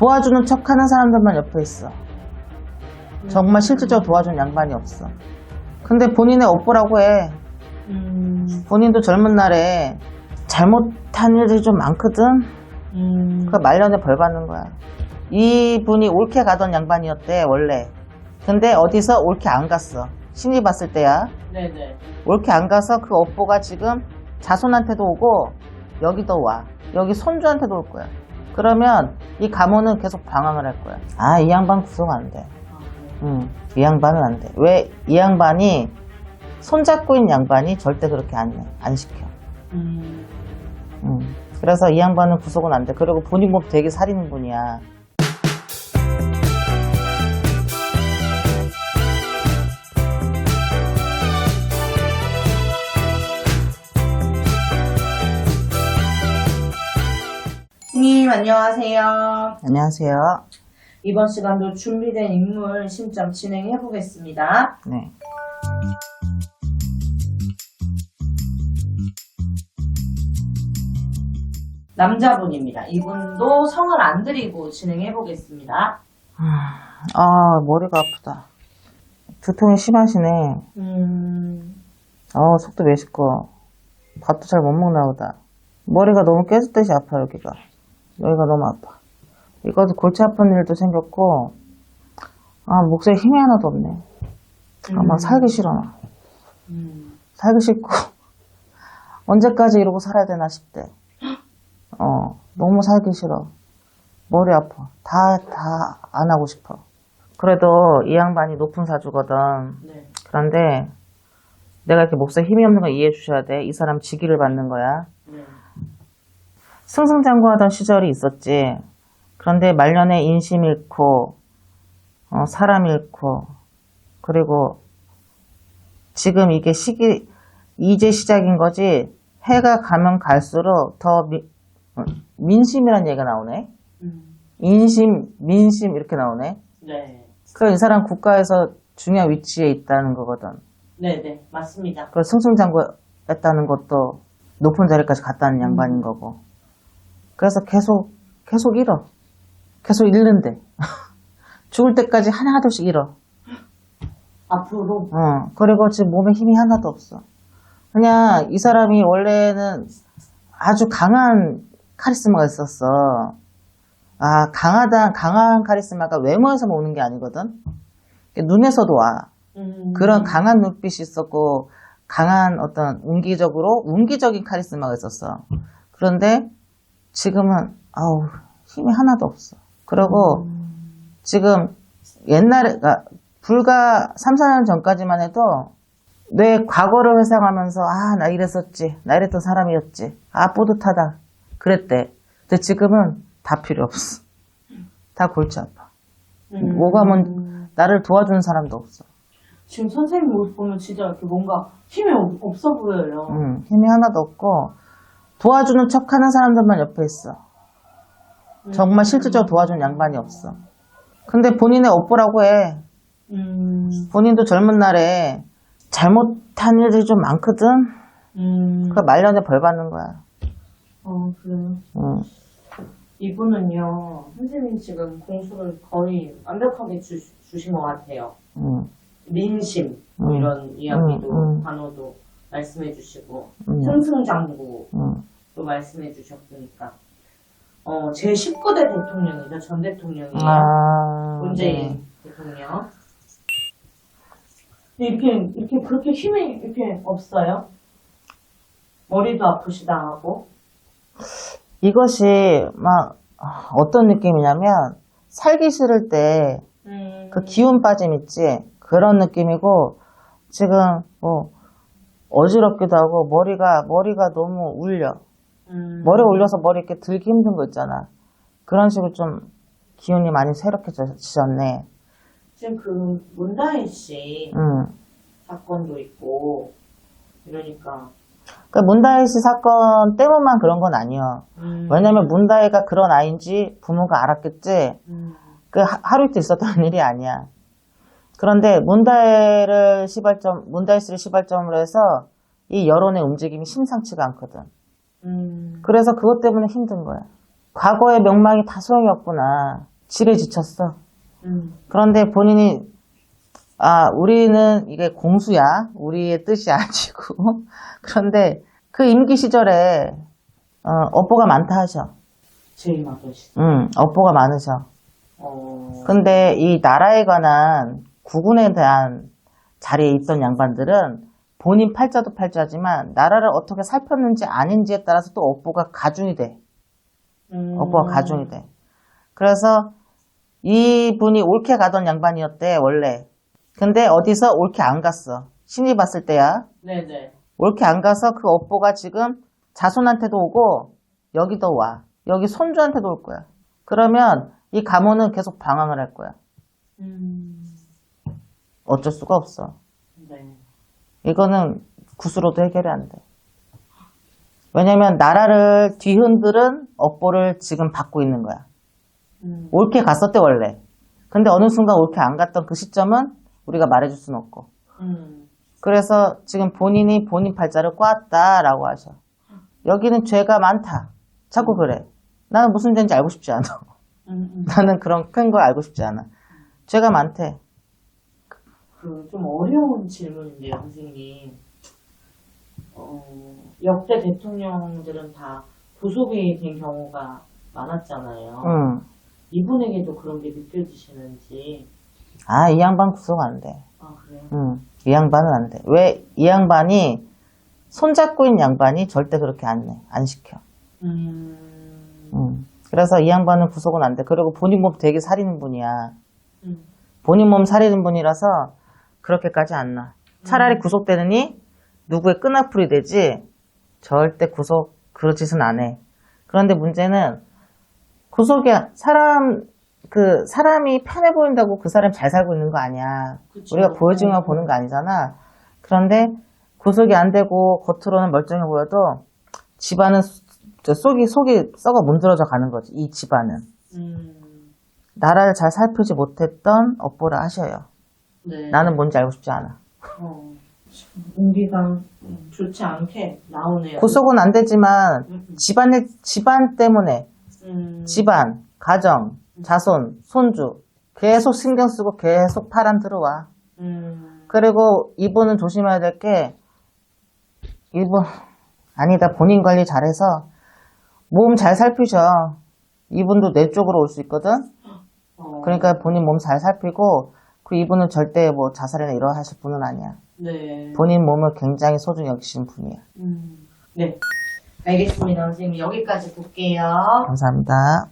도와주는 척 하는 사람들만 옆에 있어. 정말 실질적으로 도와주는 양반이 없어. 근데 본인의 업보라고 해. 본인도 젊은 날에 잘못한 일들이 좀 많거든. 그 말년에 벌 받는 거야. 이분이 옳게 가던 양반이었대 원래. 근데 어디서 옳게 안 갔어. 신이 봤을 때야. 네네. 옳게 안 가서 그 업보가 지금 자손한테도 오고 여기도 와. 여기 손주한테도 올 거야. 그러면 이 가문은 계속 방황을 할 거야. 아, 이 양반 구속 안 돼. 이 양반은 안 돼. 왜? 이 양반이 손잡고 있는 양반이 절대 그렇게 안 시켜. 그래서 이 양반은 구속은 안 돼. 그리고 본인 몸 되게 살이는 분이야. 님 안녕하세요. 안녕하세요. 이번 시간도 준비된 인물 신점 진행해 보겠습니다. 네. 남자분입니다. 이분도 성을 안 들이고 진행해 보겠습니다. 아, 머리가 아프다. 두통이 심하시네. 속도 메시고 밥도 잘 못 먹나 보다. 머리가 너무 깨졌듯이 아파. 여기가 너무 아파. 이것도 골치 아픈 일도 생겼고, 목소리에 힘이 하나도 없네. 막 살기 싫어. 살기 싫고 언제까지 이러고 살아야 되나 싶대. 너무 살기 싫어. 머리 아파. 다 안 하고 싶어. 그래도 이 양반이 높은 사주거든. 네. 그런데 내가 이렇게 목소리 힘이 없는 거 이해해 주셔야 돼. 이 사람 직위를 받는 거야. 네. 승승장구하던 시절이 있었지. 그런데 말년에 인심 잃고 사람 잃고, 그리고 지금 이게 이제 시작인 거지. 해가 가면 갈수록 더 민심이라는 얘기가 나오네. 인심, 민심 이렇게 나오네. 네. 그 이 사람 국가에서 중요한 위치에 있다는 거거든. 네네. 맞습니다. 그 승승장구했다는 것도 높은 자리까지 갔다는 양반인 거고. 그래서 계속 잃어. 계속 잃는데. 죽을 때까지 하나둘씩 잃어. 앞으로? 그리고 지금 몸에 힘이 하나도 없어. 그냥 이 사람이 원래는 아주 강한 카리스마가 있었어. 강한 카리스마가 외모에서만 오는 게 아니거든. 눈에서도 와. 그런 강한 눈빛이 있었고, 강한 어떤 운기적인 카리스마가 있었어. 그런데 지금은 힘이 하나도 없어. 그리고 지금 옛날에, 불과 3, 4년 전까지만 해도 내 과거를 회상하면서 나 이랬었지, 나 이랬던 사람이었지, 뿌듯하다 그랬대. 근데 지금은 다 필요 없어. 다 골치 아파. 나를 도와주는 사람도 없어. 지금 선생님 모습 보면 진짜 이렇게 뭔가 힘이 없어 보여요. 힘이 하나도 없고 도와주는 척 하는 사람들만 옆에 있어. 정말 실질적으로 도와주는 양반이 없어. 근데 본인의 업보라고 해. 본인도 젊은 날에 잘못한 일들이 좀 많거든. 그 말년에 벌 받는 거야. 그래요? 이분은요, 선생님 지금 공수를 거의 완벽하게 주신 것 같아요. 민심, 이런 이야기도, 단어도 말씀해 주시고, 승승장구도 말씀해 주셨으니까. 제 19대 대통령이죠. 전 대통령이에요. 문재인 대통령. 이렇게 그렇게 힘이 이렇게 없어요? 머리도 아프시다 하고. 이것이 어떤 느낌이냐면, 살기 싫을 때 그 기운 빠짐 있지? 그런 느낌이고, 지금 어지럽기도 하고 머리가 너무 울려. 머리 올려서 머리 이렇게 들기 힘든 거 있잖아. 그런 식으로 좀 기운이 많이 새록해지셨네. 지금 그 문다혜 씨 사건도 있고 이러니까. 그 문다혜 씨 사건 때문만 그런 건 아니야. 왜냐면 문다혜가 그런 아이인지 부모가 알았겠지. 그 하루 이틀 있었던 일이 아니야. 그런데 문다혜 씨를 시발점으로 해서 이 여론의 움직임이 심상치가 않거든. 그래서 그것 때문에 힘든 거야. 과거의 명망이 다 소용이 없구나. 지레 지쳤어. 그런데 본인이 우리는 이게 공수야. 우리의 뜻이 아니고. 그런데 그 임기 시절에 업보가 많다 하셔. 제일 맞으시죠. 업보가 많으셔. 근데 이 나라에 관한 국운에 대한 자리에 있던 양반들은 본인 팔자도 팔자지만 나라를 어떻게 살폈는지 아닌지에 따라서 또 업보가 가중이 돼. 업보가 가중이 돼. 그래서 이분이 옳게 가던 양반이었대, 원래. 근데 어디서 옳게 안 갔어. 신이 봤을 때야. 네네. 옳게 안 가서 그 업보가 지금 자손한테도 오고 여기도 와. 여기 손주한테도 올 거야. 그러면 이 가문은 계속 방황을 할 거야. 어쩔 수가 없어. 네. 이거는 굿으로도 해결이 안 돼. 왜냐면 나라를 뒤흔들은 업보를 지금 받고 있는 거야. 옳게 갔었대 원래. 근데 어느 순간 옳게 안 갔던 그 시점은 우리가 말해줄 수는 없고. 그래서 지금 본인이 본인 팔자를 꽈았다라고 하셔. 여기는 죄가 많다. 자꾸 그래. 나는 무슨 죄인지 알고 싶지 않아. 나는 그런 큰 걸 알고 싶지 않아. 죄가 많대. 좀 어려운 질문인데요, 선생님. 역대 대통령들은 다 구속이 된 경우가 많았잖아요. 이분에게도 그런 게 느껴지시는지. 이 양반 구속 안 돼. 그래요? 이 양반은 안 돼. 왜? 이 양반이 손잡고 있는 양반이 절대 그렇게 안 시켜. 그래서 이 양반은 구속은 안 돼. 그리고 본인 몸 되게 살리는 분이야. 본인 몸 살리는 분이라서 그렇게까지 안 나. 차라리 구속되느니 누구의 끈앞풀이 되지 절대 구속 그런 짓은 안 해. 그런데 문제는 구속이 사람이 편해 보인다고 그 사람이 잘 살고 있는 거 아니야. 그쵸. 우리가 보여주기만 보는 거 아니잖아. 그런데 구속이 안 되고 겉으로는 멀쩡해 보여도 집안은 속이 썩어 문드러져 가는 거지. 이 집안은. 나라를 잘 살피지 못했던 업보라 하셔요. 네. 나는 뭔지 알고 싶지 않아. 운기가 좋지 않게 나오네요. 구속은 안 되지만 집안 때문에 집안, 가정, 자손, 손주 계속 신경 쓰고 계속 파란 들어와. 그리고 이분은 조심해야 될 게 아니다. 본인 관리 잘해서 몸 잘 살피셔. 이분도 내 쪽으로 올 수 있거든. 그러니까 본인 몸 잘 살피고 이분은 절대 뭐 자살이나 이러 하실 분은 아니야. 네. 본인 몸을 굉장히 소중히 여기시는 분이야. 네. 알겠습니다, 선생님. 여기까지 볼게요. 감사합니다.